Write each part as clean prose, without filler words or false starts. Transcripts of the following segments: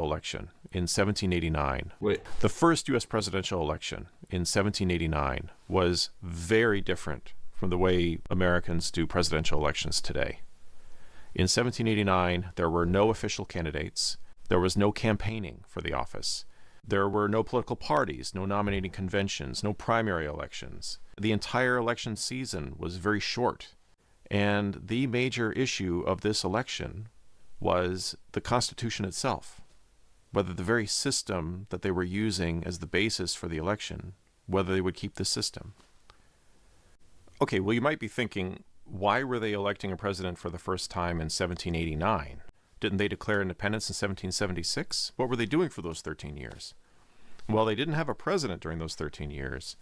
election in 1789. Wait. The first U.S. presidential election in 1789 was very different from the way Americans do presidential elections today. In 1789, there were no official candidates. There was no campaigning for the office. There were no political parties, no nominating conventions, no primary elections. The entire election season was very short. And the major issue of this election was the Constitution itself, whether the very system that they were using as the basis for the election, whether they would keep the system. Okay, well, you might be thinking, why were they electing a president for the first time in 1789? Didn't they declare independence in 1776? What were they doing for those 13 years? Well, they didn't have a president during those 13 years.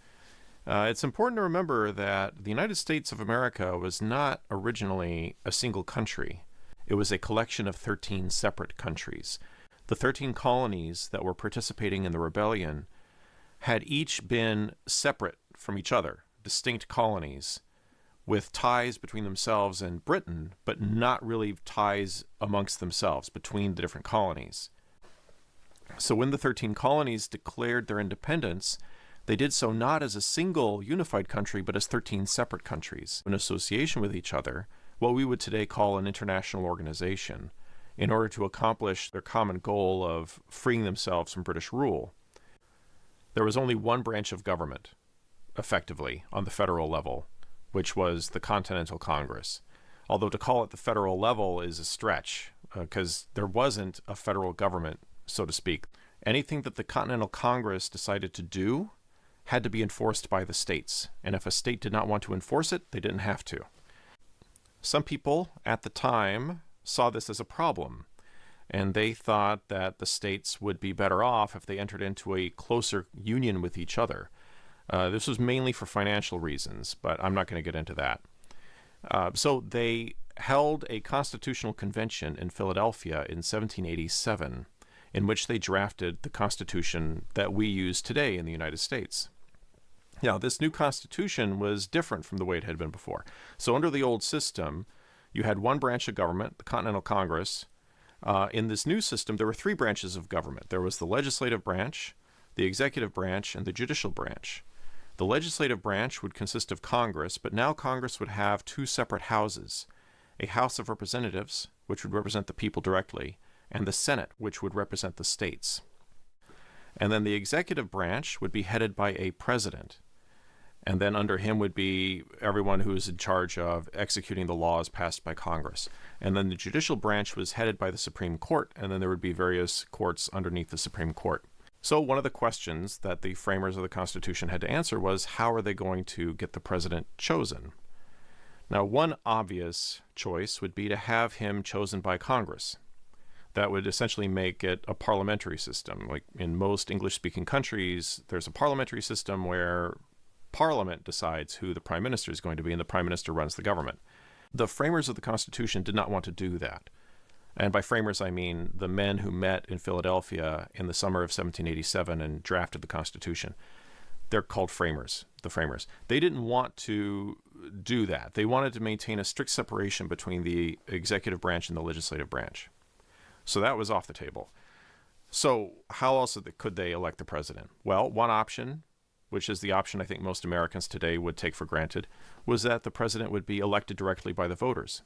It's important to remember that the United States of America was not originally a single country. It was a collection of 13 separate countries. The 13 colonies that were participating in the rebellion had each been separate from each other, distinct colonies, with ties between themselves and Britain, but not really ties amongst themselves between the different colonies. So when the 13 colonies declared their independence, they did so not as a single unified country, but as 13 separate countries in association with each other, what we would today call an international organization, in order to accomplish their common goal of freeing themselves from British rule. There was only one branch of government, effectively, on the federal level, which was the Continental Congress. Although to call it the federal level is a stretch, because there wasn't a federal government, so to speak. Anything that the Continental Congress decided to do had to be enforced by the states, and if a state did not want to enforce it, they didn't have to. Some people at the time saw this as a problem, and they thought that the states would be better off if they entered into a closer union with each other. This was mainly for financial reasons, but I'm not going to get into that. So they held a constitutional convention in Philadelphia in 1787, in which they drafted the Constitution that we use today in the United States. Now, this new Constitution was different from the way it had been before. So under the old system, you had one branch of government, the Continental Congress. In this new system, there were three branches of government. There was the legislative branch, the executive branch, and the judicial branch. The legislative branch would consist of Congress, but now Congress would have two separate houses, a House of Representatives, which would represent the people directly, and the Senate, which would represent the states. And then the executive branch would be headed by a president, and then under him would be everyone who is in charge of executing the laws passed by Congress. And then the judicial branch was headed by the Supreme Court, and then there would be various courts underneath the Supreme Court. So one of the questions that the framers of the Constitution had to answer was, how are they going to get the president chosen? Now, one obvious choice would be to have him chosen by Congress. That would essentially make it a parliamentary system. Like in most English-speaking countries, there's a parliamentary system where Parliament decides who the Prime Minister is going to be, and the Prime Minister runs the government. The framers of the Constitution did not want to do that. And by framers, I mean the men who met in Philadelphia in the summer of 1787 and drafted the Constitution. They're called framers, the framers. They didn't want to do that. They wanted to maintain a strict separation between the executive branch and the legislative branch. So that was off the table. So how else could they elect the president? Well, one option, which is the option I think most Americans today would take for granted, was that the president would be elected directly by the voters.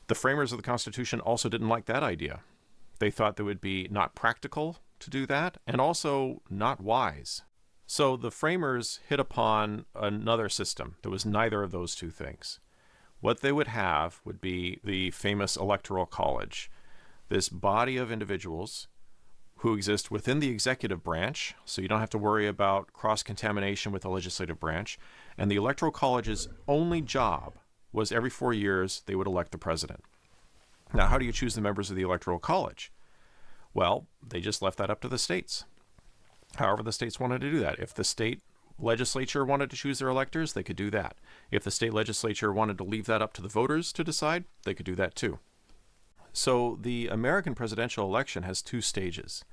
The framers of the Constitution also didn't like that idea. They thought that it would be not practical to do that, and also not wise. So the framers hit upon another system that was neither of those two things. What they would have would be the famous Electoral College, this body of individuals who exist within the executive branch, so you don't have to worry about cross-contamination with the legislative branch, and the Electoral College's only job was every 4 years they would elect the president. Now, how do you choose the members of the Electoral College? Well, they just left that up to the states. However the states wanted to do that. If the state legislature wanted to choose their electors, they could do that. If the state legislature wanted to leave that up to the voters to decide, they could do that too. So the American presidential election has two stages.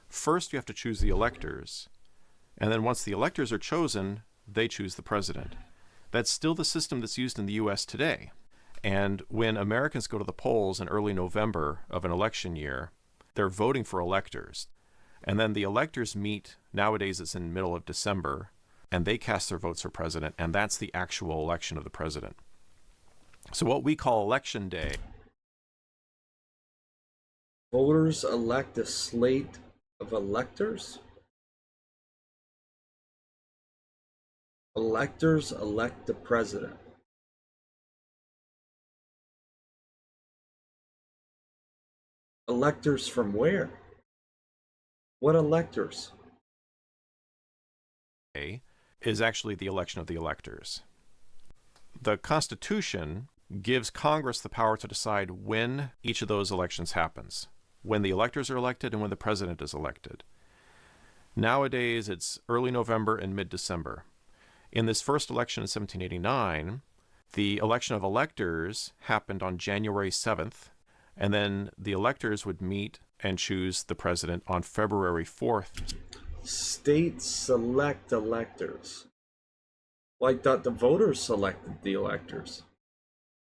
First, you have to choose the electors, and then once the electors are chosen, they choose the president. That's still the system that's used in the U.S. today. And when Americans go to the polls in early November of an election year, they're voting for electors. And then the electors meet, nowadays it's in the middle of December, and they cast their votes for president, and that's the actual election of the president. So what we call election day. Voters elect a slate of electors? Electors elect the president. Electors from where? What electors? Is actually the election of the electors. The Constitution gives Congress the power to decide when each of those elections happens, when the electors are elected and when the president is elected. Nowadays, it's early November and mid-December. In this first election in 1789, the election of electors happened on January 7th, and then the electors would meet and choose the president on February 4th. States select electors. Well, I thought the voters selected the electors.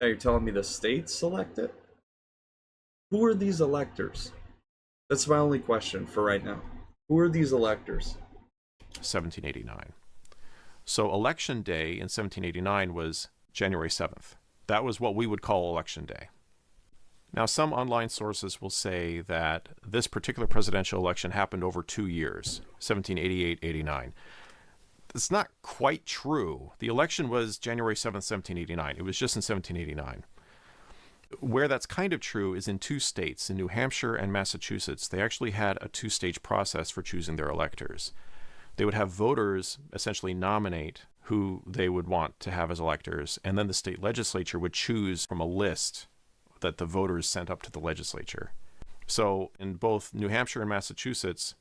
Now you're telling me the states select it? Who are these electors? That's my only question for right now. Who are these electors? 1789. So election day in 1789 was January 7th. That was what we would call election day. Now, some online sources will say that this particular presidential election happened over 2 years, 1788-89. It's not quite true. The election was January 7th, 1789. It was just in 1789. Where that's kind of true is in 2 states, in New Hampshire and Massachusetts. They actually had a 2-stage process for choosing their electors. They would have voters essentially nominate who they would want to have as electors, and then the state legislature would choose from a list that the voters sent up to the legislature. So in both New Hampshire and Massachusetts,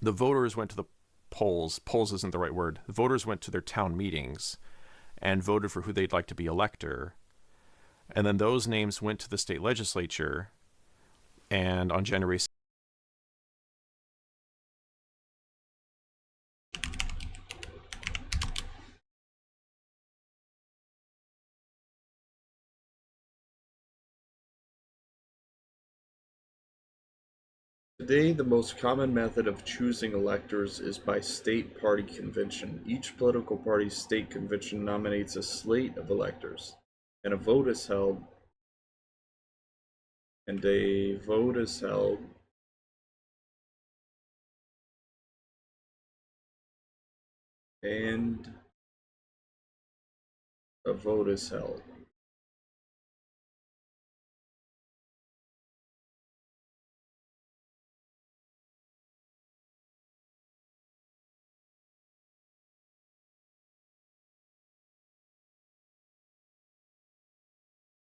the voters went to the polls. Polls isn't the right word. The voters went to their town meetings and voted for who they'd like to be elector. And then those names went to the state legislature, and on January 6th, Today, the most common method of choosing electors is by state party convention. Each political party's state convention nominates a slate of electors, and a vote is held. And a vote is held. And a vote is held.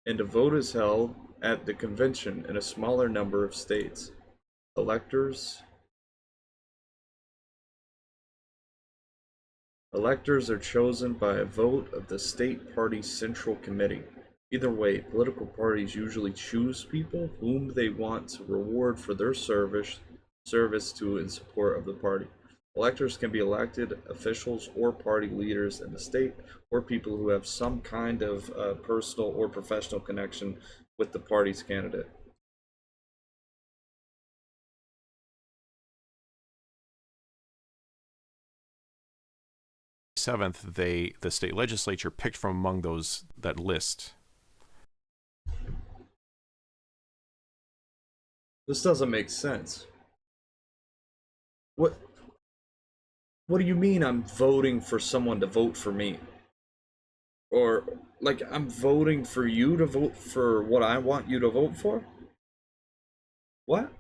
And a vote is held at the convention in a smaller number of states. Electors are chosen by a vote of the state party's central committee. Either way, political parties usually choose people whom they want to reward for their service to in support of the party. Electors can be elected officials or party leaders in the state, or people who have some kind of personal or professional connection with the party's candidate. the state legislature picked from among those that list. This doesn't make sense. What do you mean I'm voting for someone to vote for me? Or, like, I'm voting for you to vote for what I want you to vote for? What?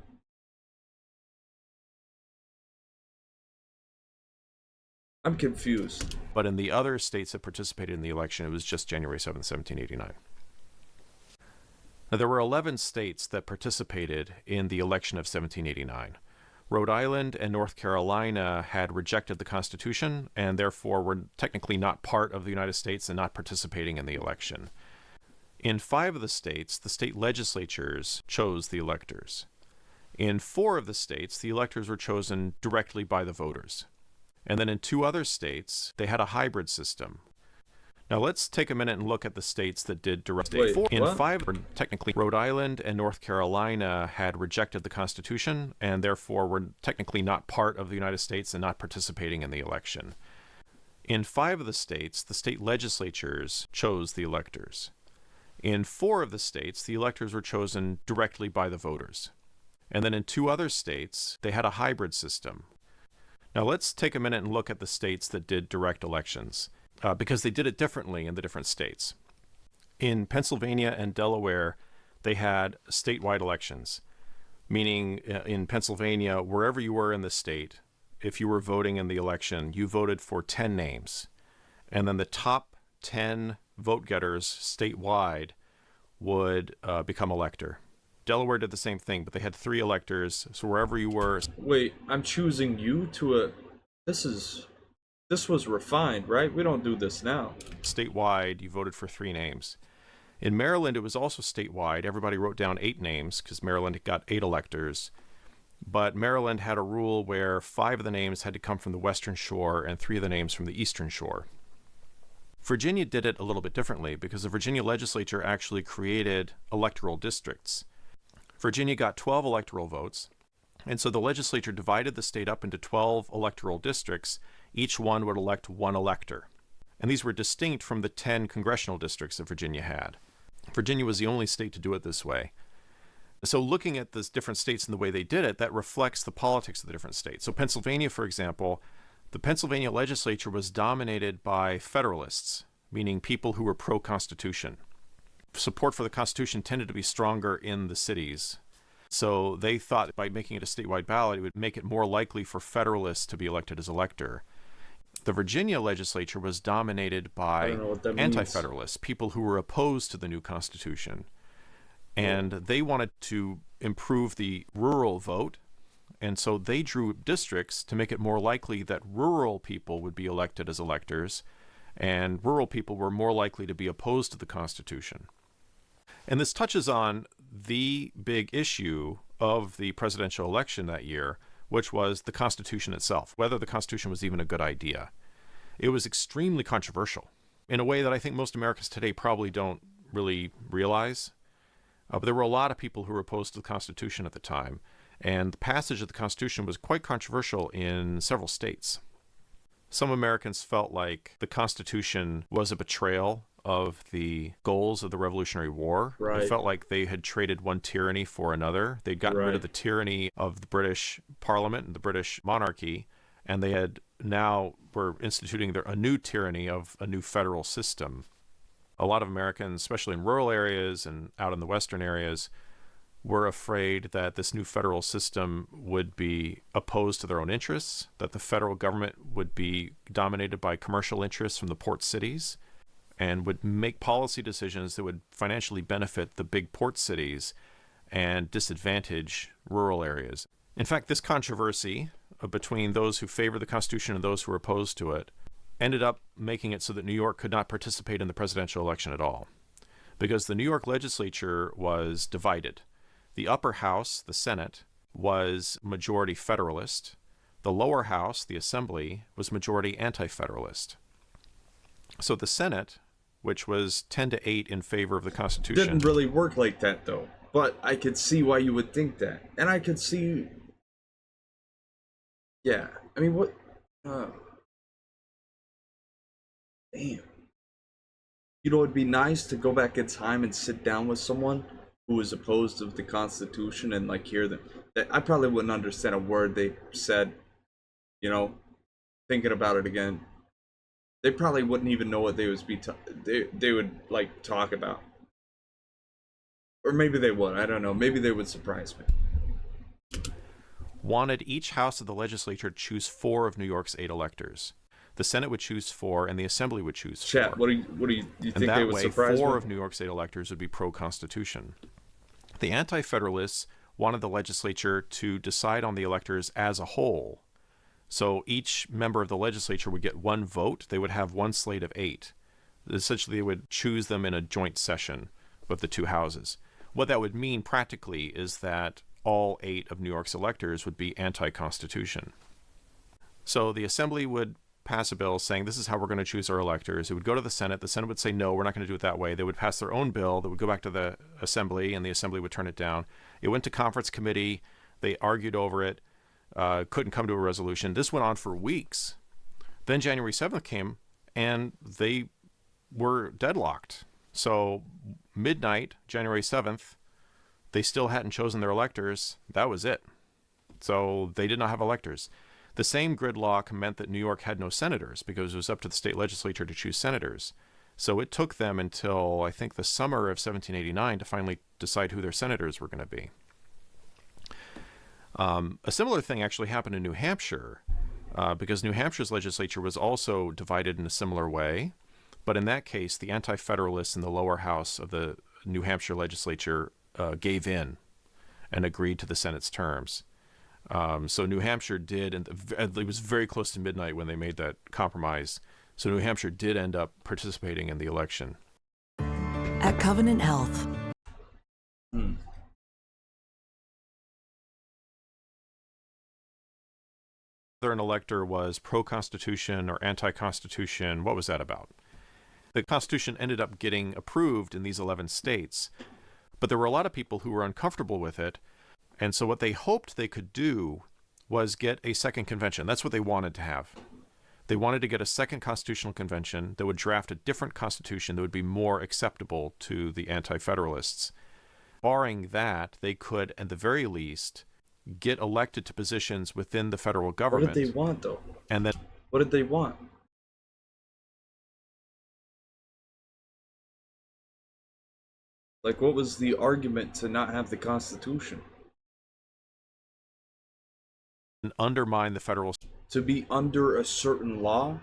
I'm confused. But in the other states that participated in the election, it was just January 7th, 1789. Now, there were 11 states that participated in the election of 1789. Rhode Island and North Carolina had rejected the Constitution and therefore were technically not part of the United States and not participating in the election. In 5 of the states, the state legislatures chose the electors. In 4 of the states, the electors were chosen directly by the voters. And then in 2 other states, they had a hybrid system. Now let's take a minute and look at the states that did direct. Wait, In what? 5, technically, Rhode Island and North Carolina had rejected the Constitution and therefore were technically not part of the United States and not participating in the election. In 5 of the states, the state legislatures chose the electors. In 4 of the states, the electors were chosen directly by the voters. And then in 2 other states, they had a hybrid system. Now let's take a minute and look at the states that did direct elections, because they did it differently in the different states. In Pennsylvania and Delaware, they had statewide elections, meaning in Pennsylvania, wherever you were in the state, if you were voting in the election, you voted for 10 names. And then the top 10 vote getters statewide would become elector. Delaware did the same thing, but they had 3 electors, so wherever you were. Wait, I'm choosing you to a... This was refined, right? We don't do this now. Statewide, you voted for 3 names. In Maryland, it was also statewide. Everybody wrote down 8 names because Maryland got 8 electors. But Maryland had a rule where 5 of the names had to come from the Western Shore and 3 of the names from the Eastern Shore. Virginia did it a little bit differently because the Virginia legislature actually created electoral districts. Virginia got 12 electoral votes, and so the legislature divided the state up into 12 electoral districts. Each one would elect 1 elector. And these were distinct from the 10 congressional districts that Virginia had. Virginia was the only state to do it this way. So looking at the different states and the way they did it, that reflects the politics of the different states. So Pennsylvania, for example, the Pennsylvania legislature was dominated by Federalists, meaning people who were pro-Constitution. Support for the Constitution tended to be stronger in the cities. So they thought by making it a statewide ballot, it would make it more likely for Federalists to be elected as elector. The Virginia legislature was dominated by anti-Federalists, people who were opposed to the new Constitution. And they wanted to improve the rural vote, and so they drew districts to make it more likely that rural people would be elected as electors, and rural people were more likely to be opposed to the Constitution. And this touches on the big issue of the presidential election that year, which was the Constitution itself, whether the Constitution was even a good idea. It was extremely controversial in a way that I think most Americans today probably don't really realize. But there were a lot of people who were opposed to the Constitution at the time, and the passage of the Constitution was quite controversial in several states. Some Americans felt like the Constitution was a betrayal of the goals of the Revolutionary War. Right. They felt like they had traded one tyranny for another. They'd gotten rid of the tyranny of the British Parliament and the British monarchy, and they had now were instituting a new tyranny of a new federal system. A lot of Americans, especially in rural areas and out in the western areas, were afraid that this new federal system would be opposed to their own interests, that the federal government would be dominated by commercial interests from the port cities, and would make policy decisions that would financially benefit the big port cities and disadvantage rural areas. In fact, this controversy between those who favor the Constitution and those who are opposed to it ended up making it so that New York could not participate in the presidential election at all, because the New York legislature was divided. The upper house, the Senate, was majority Federalist. The lower house, the Assembly, was majority anti-Federalist. So the Senate, which was 10-8 in favor of the Constitution, didn't really work like that, though. But I could see why you would think that. And I could see... Yeah. I mean, what... Damn. You know, it'd be nice to go back in time and sit down with someone who was opposed to the Constitution and, like, hear them. I probably wouldn't understand a word they said, you know, thinking about it again. They probably wouldn't even know what they would like talk about. Or maybe they would. I don't know. Maybe they would surprise me. Wanted each house of the legislature to choose 4 of New York's 8 electors. The Senate would choose 4, and the Assembly would choose 4. Chat, what do you think they would surprise me? And that way, 4 of New York's 8 electors would be pro-Constitution. The Anti-Federalists wanted the legislature to decide on the electors as a whole. So each member of the legislature would get 1 vote. They would have 1 slate of 8. Essentially, they would choose them in a joint session of the 2 houses. What that would mean practically is that all 8 of New York's electors would be anti-Constitution. So the Assembly would pass a bill saying this is how we're going to choose our electors. It would go to the Senate. The Senate would say, no, we're not going to do it that way. They would pass their own bill that would go back to the Assembly, and the Assembly would turn it down. It went to conference committee. They argued over it, couldn't come to a resolution. This went on for weeks. Then January 7th came, and they were deadlocked. So midnight, January 7th, they still hadn't chosen their electors. That was it. So they did not have electors. The same gridlock meant that New York had no senators because it was up to the state legislature to choose senators. So it took them until, I think, the summer of 1789 to finally decide who their senators were going to be. A similar thing actually happened in New Hampshire because New Hampshire's legislature was also divided in a similar way. But in that case, the anti-federalists in the lower house of the New Hampshire legislature gave in and agreed to the Senate's terms. So New Hampshire did, and it was very close to midnight when they made that compromise. So New Hampshire did end up participating in the election. At Covenant Health. Whether an elector was pro-Constitution or anti-Constitution, what was that about? The Constitution ended up getting approved in these 11 states, but there were a lot of people who were uncomfortable with it. And so what they hoped they could do was get a second convention. That's what they wanted to have. They wanted to get a second constitutional convention that would draft a different constitution that would be more acceptable to the anti-federalists. Barring that, they could, at the very least, get elected to positions within the federal government. What did they want, though? And then, what did they want? Like, what was the argument to not have the Constitution? undermine the federal... To be under a certain law?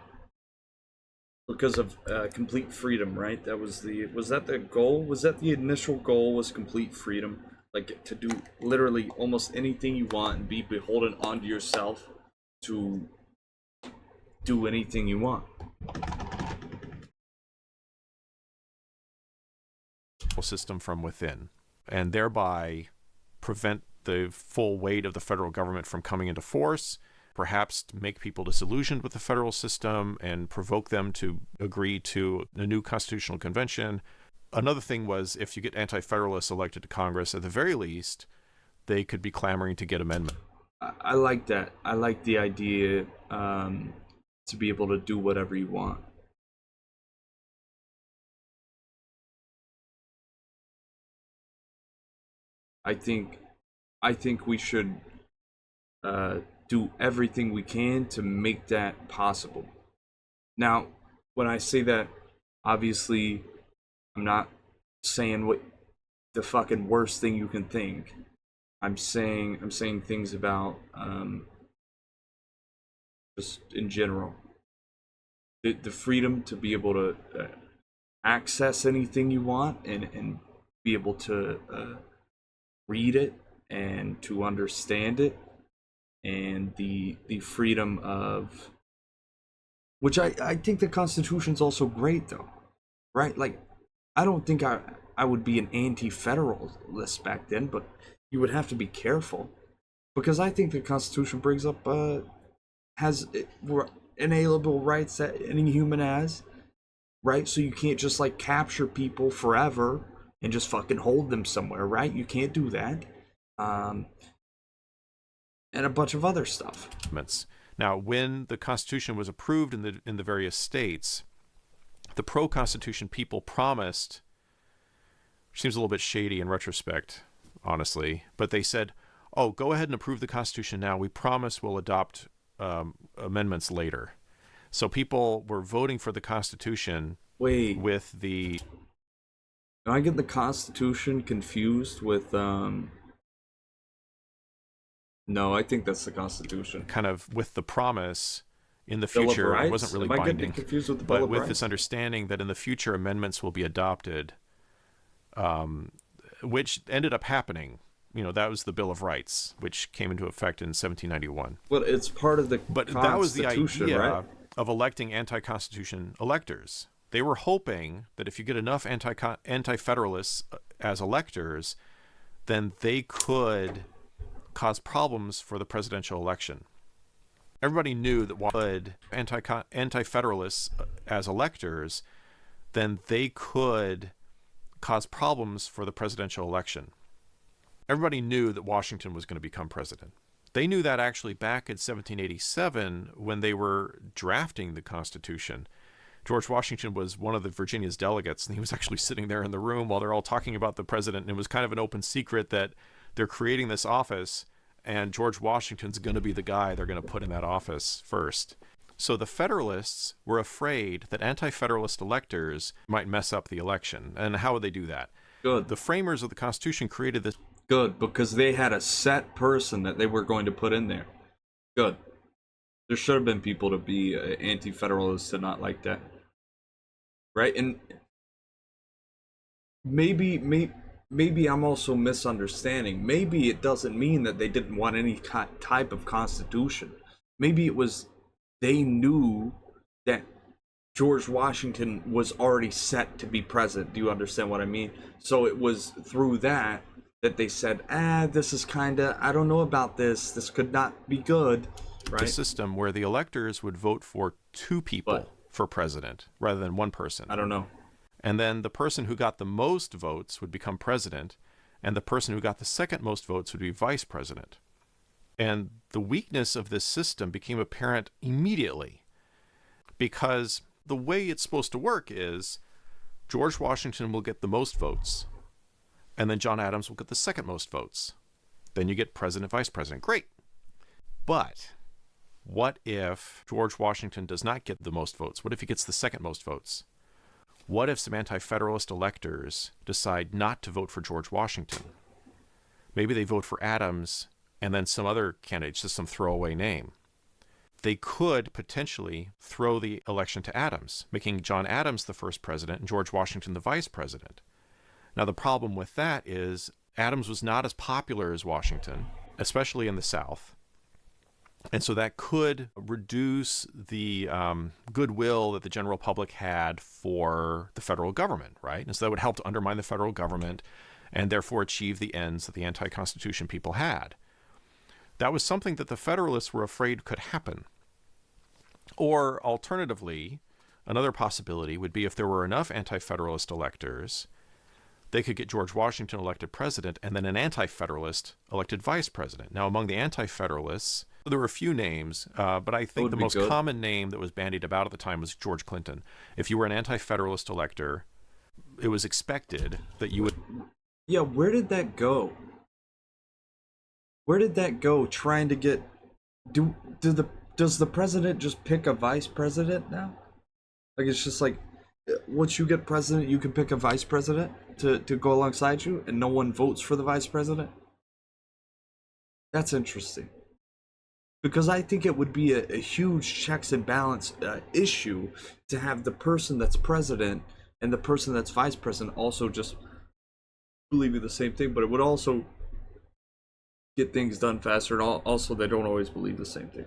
Because of complete freedom, right? That was that the goal? Was that the initial goal, was complete freedom? Like, to do literally almost anything you want and be beholden onto yourself to do anything you want. System from within, and thereby prevent the full weight of the federal government from coming into force, perhaps make people disillusioned with the federal system and provoke them to agree to a new constitutional convention. Another thing was, if you get anti-federalists elected to Congress, at the very least, they could be clamoring to get amendment. I like that. I like the idea to be able to do whatever you want. I think we should do everything we can to make that possible. Now, when I say that, obviously, I'm not saying what the fucking worst thing you can think. I'm saying things about just in general. The freedom to be able to access anything you want and be able to read it and to understand it, and the freedom of, which I think the Constitution's also great though, right? Like, I don't think I would be an anti-federalist back then, but you would have to be careful, because I think the Constitution brings up has inalienable rights that any human has, right? So you can't just like capture people forever and just fucking hold them somewhere, right? You can't do that. And a bunch of other stuff. Now, when the Constitution was approved in the various states, the pro-Constitution people promised, which seems a little bit shady in retrospect, honestly, but they said, oh, go ahead and approve the Constitution now. We promise we'll adopt amendments later. So people were voting for the Constitution with the... I get the Constitution confused with no, I think that's the Constitution. Kind of with the promise in the Bill of future, Rights? it wasn't really Am I binding. getting confused with the Bill but of with Rights? this understanding that in the future amendments will be adopted, which ended up happening. You know, that was the Bill of Rights, which came into effect in 1791. Well, it's part of the Constitution, that was the idea, right? Of electing anti-Constitution electors. They were hoping that if you get enough anti-federalists as electors, then they could cause problems for the presidential election. Everybody knew that while anti-federalists as electors, then they could cause problems for the presidential election. Everybody knew that Washington was going to become president. They knew that actually back in 1787 when they were drafting the Constitution. George Washington was one of the Virginia's delegates, and he was actually sitting there in the room while they're all talking about the president. And it was kind of an open secret that they're creating this office, and George Washington's going to be the guy they're going to put in that office first. So the Federalists were afraid that anti-Federalist electors might mess up the election. And how would they do that? Good. The framers of the Constitution created this. Good, because they had a set person that they were going to put in there. Good. There should have been people to be anti-federalists and not like that. Right? And maybe I'm also misunderstanding. Maybe it doesn't mean that they didn't want any type of constitution. Maybe it was they knew that George Washington was already set to be president. Do you understand what I mean? So it was through that they said, this is kind of, I don't know about this. This could not be good. Right? A system where the electors would vote for two people for president rather than one person. I don't know. And then the person who got the most votes would become president, and the person who got the second most votes would be vice president. And the weakness of this system became apparent immediately, because the way it's supposed to work is George Washington will get the most votes, and then John Adams will get the second most votes. Then you get president, vice president. Great. But what if George Washington does not get the most votes? What if he gets the second most votes? What if some anti-federalist electors decide not to vote for George Washington? Maybe they vote for Adams and then some other candidate, just some throwaway name. They could potentially throw the election to Adams, making John Adams the first president and George Washington the vice president. Now, the problem with that is Adams was not as popular as Washington, especially in the South. And so that could reduce the goodwill that the general public had for the federal government, right? And so that would help to undermine the federal government and therefore achieve the ends that the anti-Constitution people had. That was something that the Federalists were afraid could happen. Or alternatively, another possibility would be if there were enough anti-Federalist electors, they could get George Washington elected president and then an anti-Federalist elected vice president. Now, among the anti-Federalists, there were a few names, but I think the most common name that was bandied about at the time was George Clinton. If you were an anti-Federalist elector, it was expected that you would... Yeah, where did that go? Where did that go trying to get... Does the president just pick a vice president now? Like, it's just like, once you get president, you can pick a vice president to go alongside you, and no one votes for the vice president? That's interesting. Because I think it would be a huge checks and balance issue to have the person that's president and the person that's vice president also just believing the same thing, but it would also get things done faster, and also they don't always believe the same thing.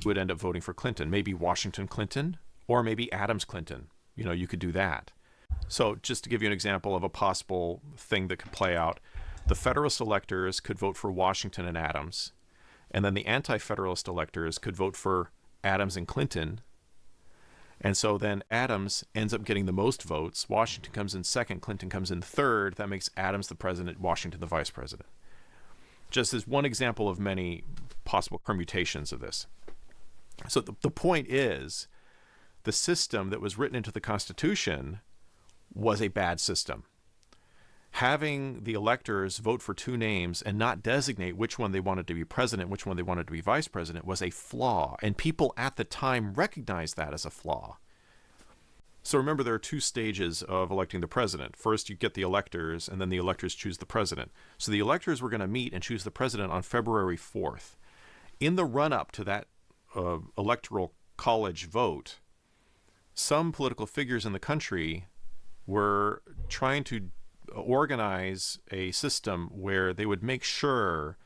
Would end up voting for Clinton, maybe Washington Clinton, or maybe Adams Clinton. You know, you could do that. So just to give you an example of a possible thing that could play out, the Federalist electors could vote for Washington and Adams, and then the anti-Federalist electors could vote for Adams and Clinton. And so then Adams ends up getting the most votes. Washington comes in second, Clinton comes in third. That makes Adams the president, Washington the vice president. Just as one example of many possible permutations of this. So the point is, the system that was written into the Constitution was a bad system. Having the electors vote for two names and not designate which one they wanted to be president, which one they wanted to be vice president, was a flaw. And people at the time recognized that as a flaw. So remember, there are two stages of electing the president. First, you get the electors, and then the electors choose the president. So the electors were going to meet and choose the president on February 4th. In the run-up to that electoral college vote, some political figures in the country were trying to organize a system where they would make sure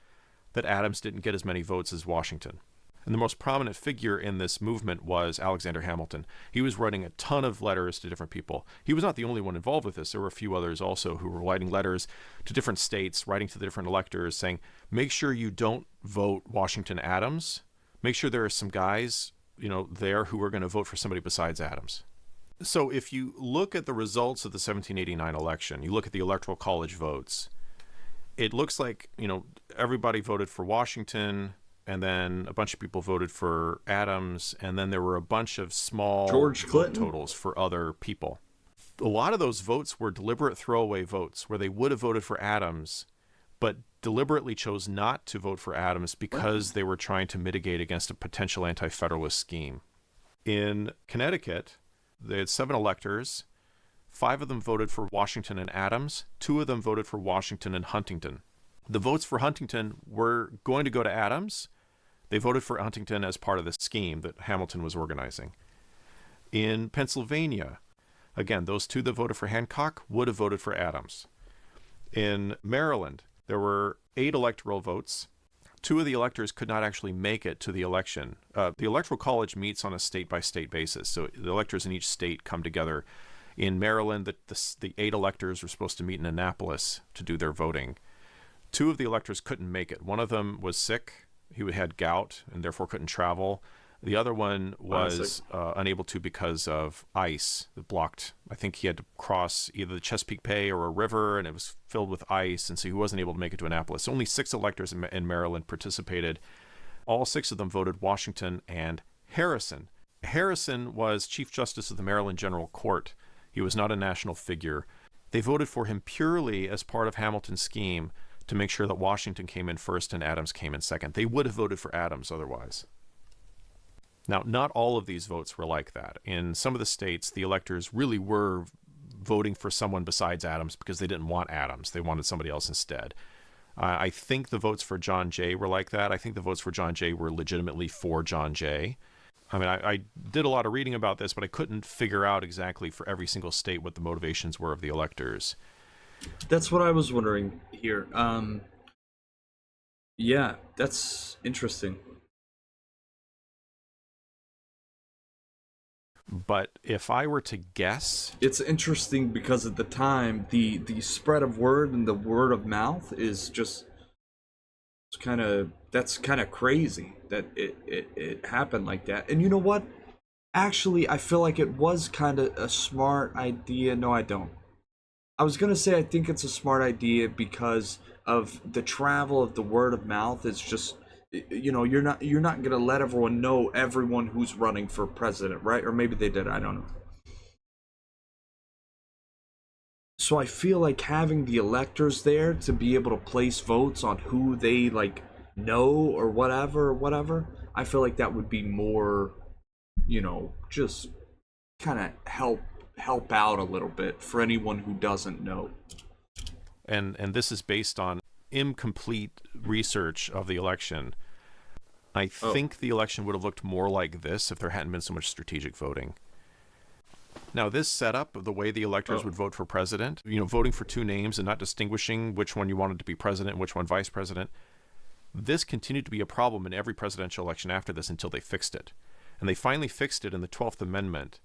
that Adams didn't get as many votes as Washington. And the most prominent figure in this movement was Alexander Hamilton. He was writing a ton of letters to different people. He was not the only one involved with this. There were a few others also who were writing letters to different states, writing to the different electors saying, make sure you don't vote Washington Adams. make sure there are some guys, there who are going to vote for somebody besides Adams. So if you look at the results of the 1789 election, you look at the Electoral College votes, it looks like, everybody voted for Washington, and then a bunch of people voted for Adams, and then there were a bunch of small George vote Clinton totals for other people. A lot of those votes were deliberate throwaway votes where they would have voted for Adams, but deliberately chose not to vote for Adams because they were trying to mitigate against a potential anti-federalist scheme. In Connecticut, they had 7 electors. 5 of them voted for Washington and Adams. 2 of them voted for Washington and Huntington. The votes for Huntington were going to go to Adams. They voted for Huntington as part of the scheme that Hamilton was organizing. In Pennsylvania, again, those 2 that voted for Hancock would have voted for Adams. In Maryland, there were 8 electoral votes. 2 of the electors could not actually make it to the election. The Electoral College meets on a state-by-state basis, so the electors in each state come together. In Maryland, the 8 electors were supposed to meet in Annapolis to do their voting. 2 of the electors couldn't make it. One of them was sick. He had gout and therefore couldn't travel. The other one was unable to because of ice that blocked. I think he had to cross either the Chesapeake Bay or a river, and it was filled with ice, and so he wasn't able to make it to Annapolis. Only 6 electors in Maryland participated. All 6 of them voted Washington and Harrison. Harrison was Chief Justice of the Maryland General Court. He was not a national figure. They voted for him purely as part of Hamilton's scheme to make sure that Washington came in first and Adams came in second. They would have voted for Adams otherwise. Now, not all of these votes were like that. In some of the states, the electors really were voting for someone besides Adams because they didn't want Adams. They wanted somebody else instead. I think the votes for John Jay were like that. I think the votes for John Jay were legitimately for John Jay. I mean, I did a lot of reading about this, but I couldn't figure out exactly for every single state what the motivations were of the electors. That's what I was wondering here. Yeah, that's interesting. But if I were to guess, it's interesting because at the time the spread of word and the word of mouth is just that's kind of crazy that it happened like that. And you know what? Actually, I feel like it was kind of a smart idea. No, I don't. I was gonna say I think it's a smart idea because of the travel of the word of mouth. It's just, you're not gonna let everyone who's running for president, right? Or maybe they did, I don't know. So I feel like having the electors there to be able to place votes on who they know or whatever, I feel like that would be more, just kind of help out a little bit for anyone who doesn't know. And this is based on incomplete research of the election. I think the election would have looked more like this if there hadn't been so much strategic voting. Now, this setup of the way the electors would vote for president, voting for 2 names and not distinguishing which one you wanted to be president and which one vice president, this continued to be a problem in every presidential election after this until they fixed it. And they finally fixed it in the 12th Amendment,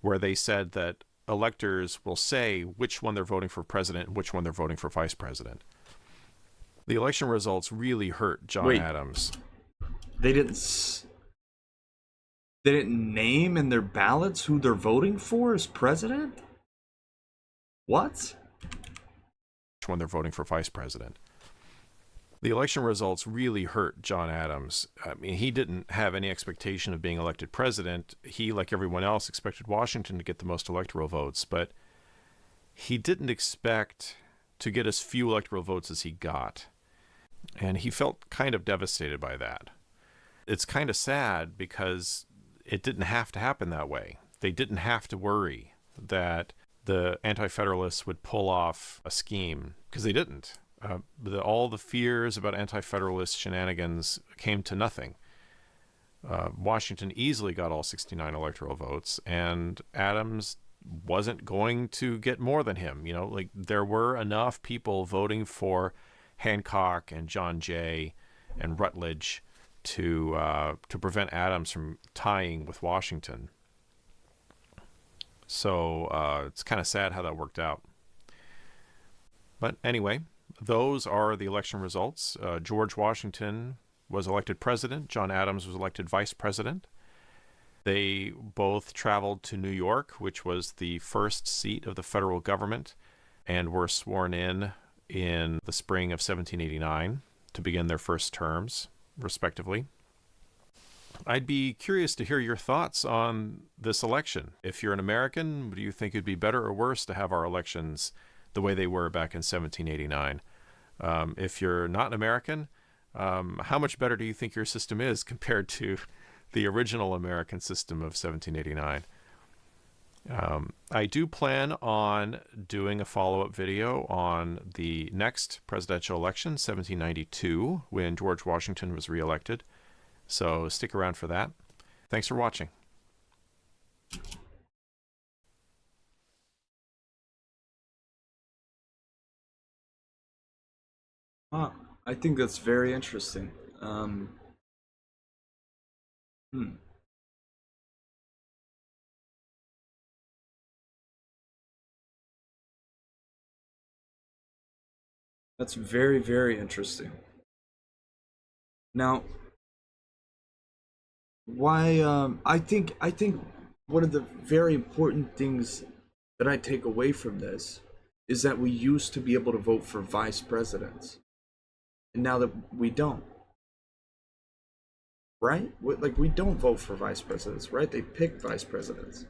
where they said that electors will say which one they're voting for president and which one they're voting for vice president. The election results really hurt John Adams. They didn't name in their ballots who they're voting for as president? What? Which one they're voting for vice president. The election results really hurt John Adams. I mean, he didn't have any expectation of being elected president. He, like everyone else, expected Washington to get the most electoral votes, but he didn't expect to get as few electoral votes as he got. And he felt kind of devastated by that. It's kind of sad because it didn't have to happen that way. They didn't have to worry that the anti-federalists would pull off a scheme, because they didn't. All the fears about anti-federalist shenanigans came to nothing. Washington easily got all 69 electoral votes, and Adams wasn't going to get more than him. There were enough people voting for Hancock and John Jay and Rutledge to prevent Adams from tying with Washington. So it's kind of sad how that worked out. But anyway, those are the election results. George Washington was elected president. John Adams was elected vice president. They both traveled to New York, which was the first seat of the federal government, and were sworn in the spring of 1789 to begin their first terms, respectively. I'd be curious to hear your thoughts on this election. If you're an American, do you think it'd be better or worse to have our elections the way they were back in 1789? If you're not an American, how much better do you think your system is compared to the original American system of 1789? I do plan on doing a follow-up video on the next presidential election, 1792, when George Washington was reelected. So stick around for that. Thanks for watching. I think that's very interesting. Hmm. That's very, very interesting. Now, why? I think one of the very important things that I take away from this is that we used to be able to vote for vice presidents, and now that we don't, right? Like we don't vote for vice presidents, right? They pick vice presidents.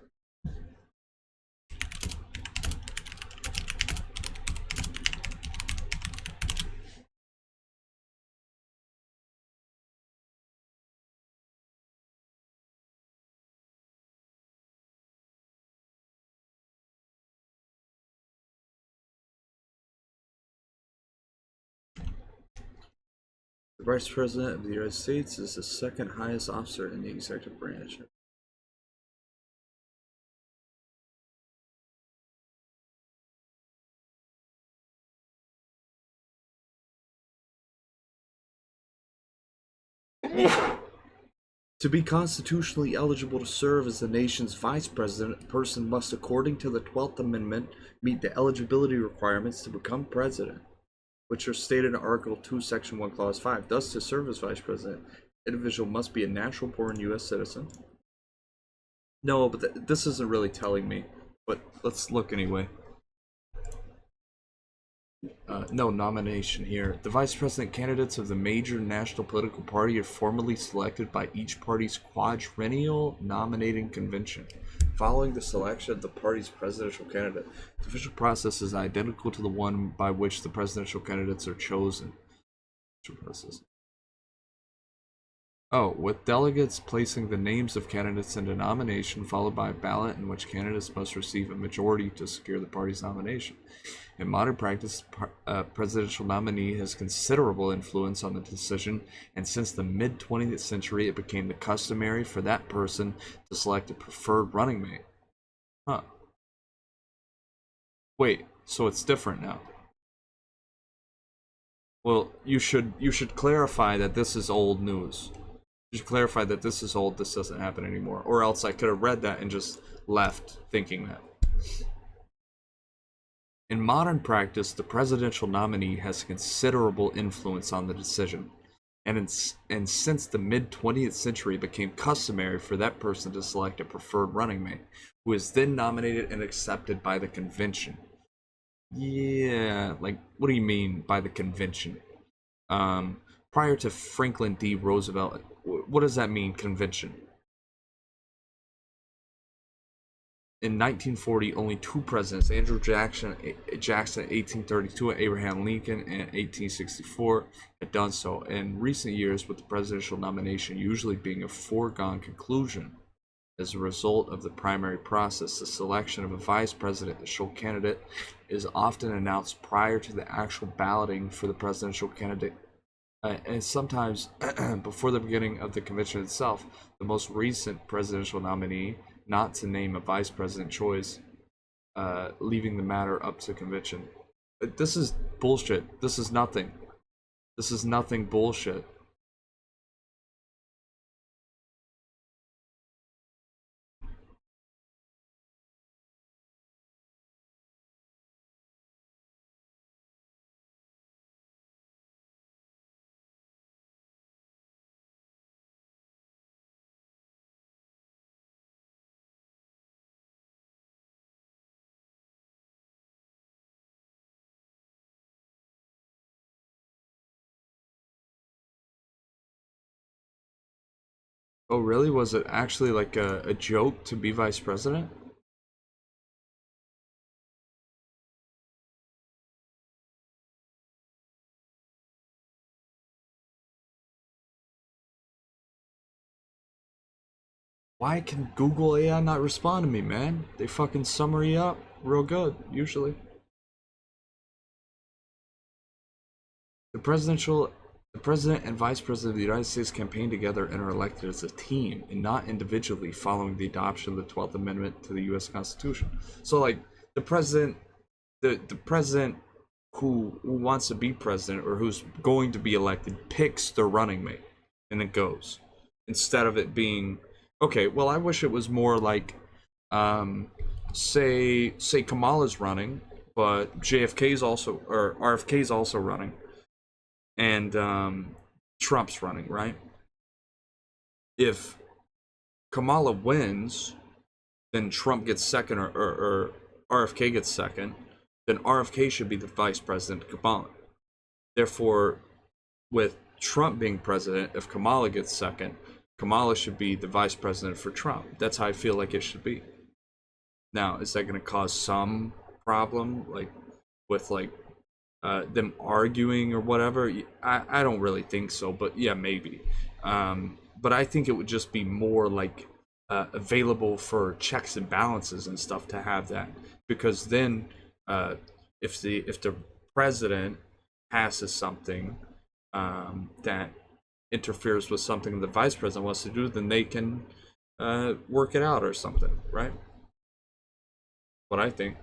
The vice president of the United States is the second highest officer in the executive branch. To be constitutionally eligible to serve as the nation's vice president, a person must, according to the 12th Amendment, meet the eligibility requirements to become president, which are stated in Article 2, Section 1, Clause 5. Thus, to serve as vice president, an individual must be a natural born U.S. citizen. No, but this isn't really telling me, but let's look anyway. No nomination here. The vice president candidates of the major national political party are formally selected by each party's quadrennial nominating convention. Following the selection of the party's presidential candidate, the official process is identical to the one by which the presidential candidates are chosen. Oh, with delegates placing the names of candidates into nomination, followed by a ballot in which candidates must receive a majority to secure the party's nomination. In modern practice, a presidential nominee has considerable influence on the decision, and since the mid-20th century, it became the customary for that person to select a preferred running mate. Huh. Wait, so it's different now. Well, you should clarify that this is old news. You should clarify that this is old, this doesn't happen anymore. Or else I could have read that and just left thinking that. In modern practice, the presidential nominee has considerable influence on the decision, and since the mid-20th century, it became customary for that person to select a preferred running mate, who is then nominated and accepted by the convention. Yeah, like, what do you mean by the convention? Prior to Franklin D. Roosevelt, what does that mean, convention? In 1940, only two presidents, Andrew Jackson 1832 and Abraham Lincoln in 1864, had done so. In recent years, with the presidential nomination usually being a foregone conclusion as a result of the primary process, the selection of a vice presidential candidate is often announced prior to the actual balloting for the presidential candidate, and sometimes before the beginning of the convention itself. The most recent presidential nominee not to name a vice president choice, leaving the matter up to convention. This is bullshit. This is nothing. This is nothing bullshit. Oh, really? Was it actually like a joke to be vice president? Why can Google AI not respond to me, man? They fucking summary up real good, usually. The presidential the president and vice president of the United States campaign together and are elected as a team and not individually following the adoption of the 12th Amendment to the US Constitution. So like the president the president who wants to be president or who's going to be elected picks their running mate and it goes. Instead of it being okay, well I wish it was more like say Kamala's running, but JFK's also or RFK's also running and Trump's running, right? If Kamala wins, then Trump gets second or RFK gets second, then RFK should be the vice president of Kamala. Therefore, with Trump being president, if Kamala gets second, Kamala should be the vice president for Trump. That's how I feel like it should be. Now, is that going to cause some problem, like with like them arguing or whatever? I don't really think so, but yeah, maybe. But I think it would just be more like available for checks and balances and stuff to have that, because then if the president passes something that interferes with something the vice president wants to do, then they can work it out or something, right? What I think.